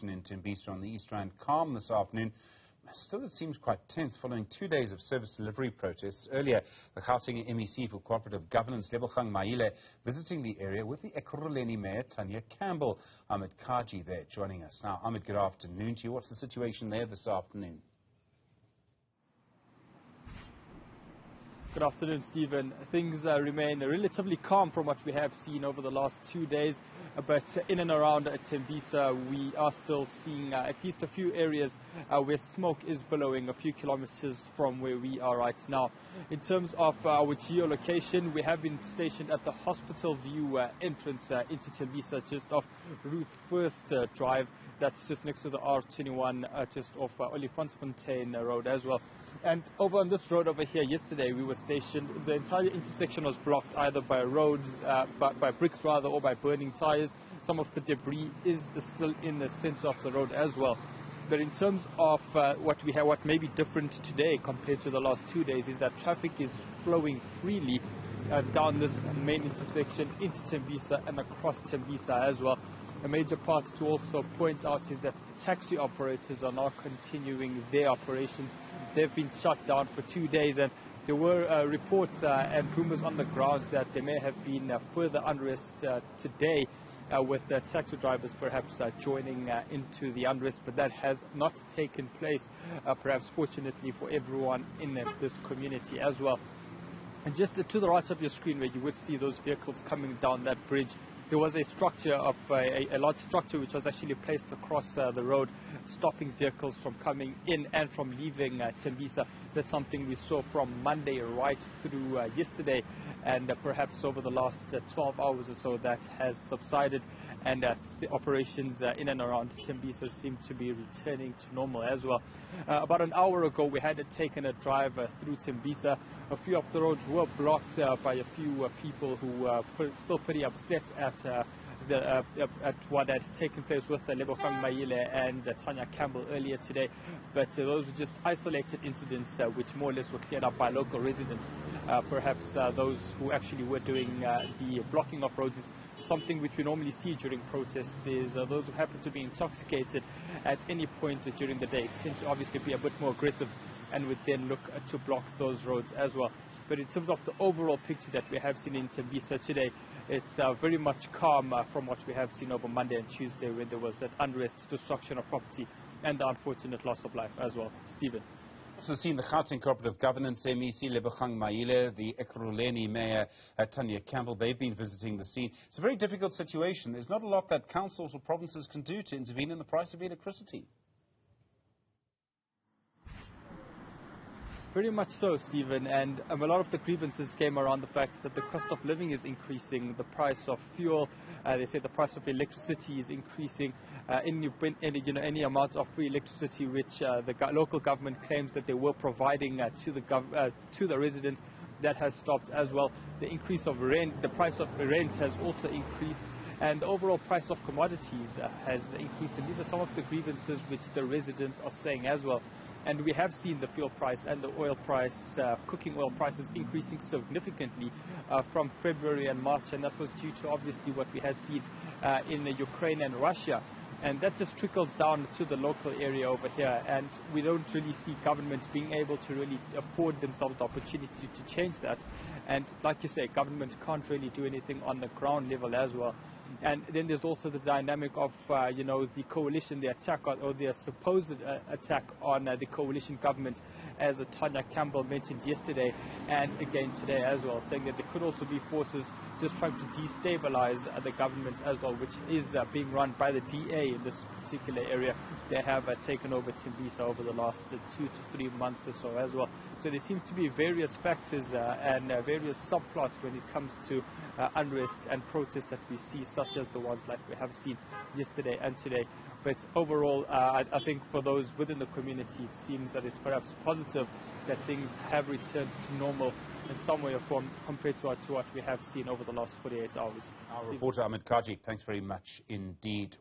In Tembisa on the East Rand calm this afternoon. Still, it seems quite tense following 2 days of service delivery protests. Earlier, the Gauteng MEC for Cooperative Governance Lebogang Maile visiting the area with the Ekurhuleni Mayor Tania Campbell. Ahmed Kajee there joining us. Now, Ahmed, good afternoon to you. What's the situation there this afternoon? Good afternoon, Stephen. Things remain relatively calm from what we have seen over the last 2 days, but in and around Tembisa, we are still seeing at least a few areas where smoke is billowing a few kilometers from where we are right now. In terms of our geolocation, we have been stationed at the Hospital View entrance into Tembisa, just off Ruth First Drive. That's just next to the R21, just off Olifantsfontein Road as well. And over on this road over here, yesterday we were stationed. The entire intersection was blocked either by roads, by bricks rather, or by burning tires. Some of the debris is still in the center of the road as well. But in terms of what may be different today compared to the last 2 days is that traffic is flowing freely down this main intersection into Tembisa and across Tembisa as well. A major part to also point out is that taxi operators are now continuing their operations. They've been shut down for 2 days, and there were reports and rumors on the ground that there may have been further unrest today with taxi drivers perhaps joining into the unrest, but that has not taken place, perhaps fortunately for everyone in this community as well. And just to the right of your screen where you would see those vehicles coming down that bridge, there was a structure of a large structure which was actually placed across the road, stopping vehicles from coming in and from leaving Tembisa. That's something we saw from Monday right through yesterday, and perhaps over the last 12 hours or so that has subsided, and the operations in and around Tembisa seem to be returning to normal as well. About an hour ago, we had taken a drive through Tembisa. A few of the roads were blocked by a few people who were still pretty upset at what had taken place with the Lebogang Maile and Tania Campbell earlier today. But those were just isolated incidents which more or less were cleared up by local residents. Perhaps those who actually were doing the blocking of roads is something which we normally see during protests, is those who happen to be intoxicated at any point during the day tend to obviously be a bit more aggressive and would then look to block those roads as well. But in terms of the overall picture that we have seen in Tembisa today, it's very much calm from what we have seen over Monday and Tuesday, when there was that unrest, destruction of property, and the unfortunate loss of life as well. Stephen. Also seen the Gauteng Cooperative Governance MEC Lebogang Maile, the Ekurhuleni Mayor Tania Campbell. They've been visiting the scene. It's a very difficult situation. There's not a lot that councils or provinces can do to intervene in the price of electricity. Pretty much so, Stephen, and a lot of the grievances came around the fact that the cost of living is increasing, the price of fuel, they say the price of electricity is increasing, any amount of free electricity which the local government claims that they were providing to the residents, that has stopped as well. The increase of rent, the price of rent has also increased, and the overall price of commodities has increased, and these are some of the grievances which the residents are saying as well. And we have seen the fuel price and the oil price, cooking oil prices increasing significantly from February and March, and that was due to obviously what we had seen in Ukraine and Russia. And that just trickles down to the local area over here, and we don't really see governments being able to really afford themselves the opportunity to change that. And like you say, government can't really do anything on the ground level as well. And then there's also the dynamic of, the coalition, the attack on, or the supposed attack on the coalition government, as Tania Campbell mentioned yesterday and again today as well, saying that there could also be forces just trying to destabilize the government as well, which is being run by the DA in this particular area. They have taken over Tembisa over the last 2 to 3 months or so as well. So there seems to be various factors and various subplots when it comes to unrest and protests that we see, such as the ones like we have seen yesterday and today. But overall, I think for those within the community, it seems that it's perhaps positive that things have returned to normal in some way or form compared to what we have seen over the last 48 hours. Our reporter Ahmed Kajee, thanks very much indeed.